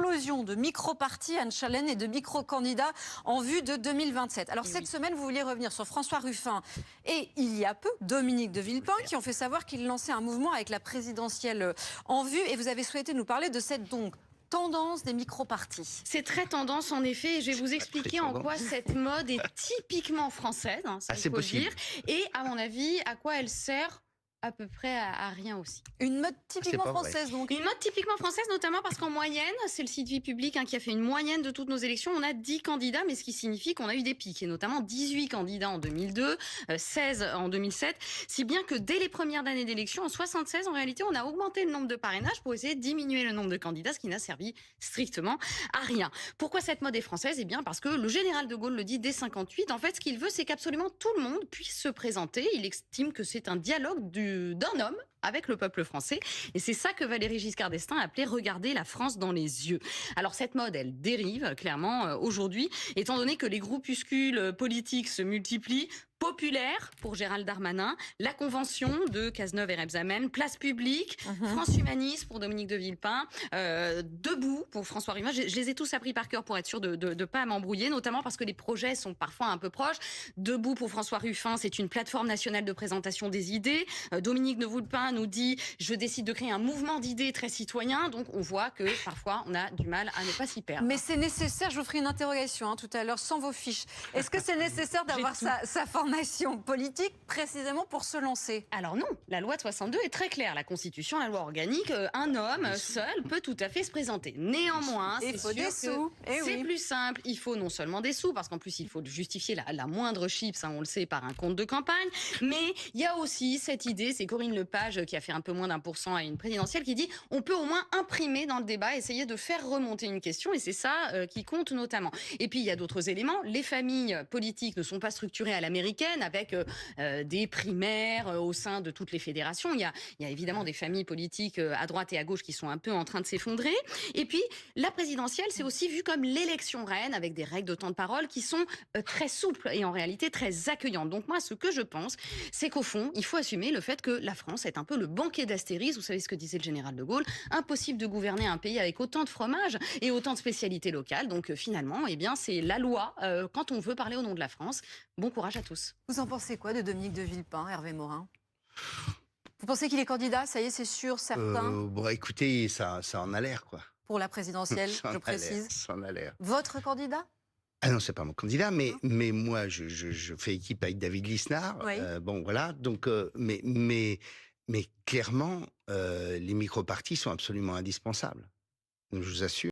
explosion de micro-partis, Anne Chalène, et de micro-candidats en vue de 2027. Alors cette semaine, vous vouliez revenir sur François Ruffin et il y a peu, Dominique de Villepin, qui ont fait savoir qu'ils lançaient un mouvement avec la présidentielle en vue. Et vous avez souhaité nous parler de cette tendance des micro-partis. C'est très tendance en effet, et je vais vous expliquer en quoi cette mode est typiquement française, ça il faut le dire, et à mon avis, à quoi elle sert à peu près à rien aussi. Une mode typiquement française donc. Une mode typiquement française, notamment parce qu'en moyenne, c'est le site Vie Publique qui a fait une moyenne de toutes nos élections, on a 10 candidats, mais ce qui signifie qu'on a eu des pics, et notamment 18 candidats en 2002, 16 en 2007, si bien que dès les premières années d'élection, en 76, en réalité, on a augmenté le nombre de parrainages pour essayer de diminuer le nombre de candidats, ce qui n'a servi strictement à rien. Pourquoi cette mode est française? Eh bien parce que le général de Gaulle le dit dès 58, en fait, ce qu'il veut, c'est qu'absolument tout le monde puisse se présenter. Il estime que c'est un dialogue d'un homme avec le peuple français. Et c'est ça que Valéry Giscard d'Estaing appelait « regarder la France dans les yeux ». Alors cette mode, elle dérive clairement aujourd'hui, étant donné que les groupuscules politiques se multiplient. Populaire pour Gérald Darmanin, la convention de Cazeneuve et Rebsamen, Place Publique, France Humaniste pour Dominique de Villepin, Debout pour François Ruffin. Je les ai tous appris par cœur pour être sûr de pas m'embrouiller, notamment parce que les projets sont parfois un peu proches. Debout pour François Ruffin, c'est une plateforme nationale de présentation des idées. Dominique de Villepin nous dit « je décide de créer un mouvement d'idées très citoyen ». Donc on voit que parfois on a du mal à ne pas s'y perdre. Mais c'est nécessaire, je vous ferai une interrogation tout à l'heure sans vos fiches. Est-ce que c'est nécessaire d'avoir sa formation politique précisément pour se lancer? Alors non, la loi de 62 est très claire. La Constitution, la loi organique, un homme seul peut tout à fait se présenter. Néanmoins, c'est sûr que c'est plus simple. Il faut non seulement des sous, parce qu'en plus il faut justifier la moindre chip, ça on le sait, par un compte de campagne, mais il y a aussi cette idée, c'est Corinne Lepage qui a fait un peu moins d'1% à une présidentielle, qui dit on peut au moins imprimer dans le débat, essayer de faire remonter une question, et c'est ça qui compte notamment. Et puis il y a d'autres éléments. Les familles politiques ne sont pas structurées à l'américaine, avec des primaires au sein de toutes les fédérations. Il y a évidemment des familles politiques à droite et à gauche qui sont un peu en train de s'effondrer. Et puis, la présidentielle, c'est aussi vu comme l'élection reine, avec des règles de temps de parole qui sont très souples et en réalité très accueillantes. Donc moi, ce que je pense, c'est qu'au fond, il faut assumer le fait que la France est un peu le banquet d'Astérix. Vous savez ce que disait le général de Gaulle. Impossible de gouverner un pays avec autant de fromage et autant de spécialités locales. Donc finalement, eh bien, c'est la loi quand on veut parler au nom de la France. Bon courage à tous. Vous en pensez quoi de Dominique de Villepin, Hervé Morin? Vous pensez qu'il est candidat? Ça y est, c'est sûr, certain? Bon, écoutez, ça en a l'air, quoi. Pour la présidentielle, je précise. Ça en a l'air. Votre candidat? Ah non, c'est pas mon candidat, mais moi, je fais équipe avec David Lisnard. Oui. Bon, voilà. Donc, mais clairement, les micro-partis sont absolument indispensables. Je vous assure.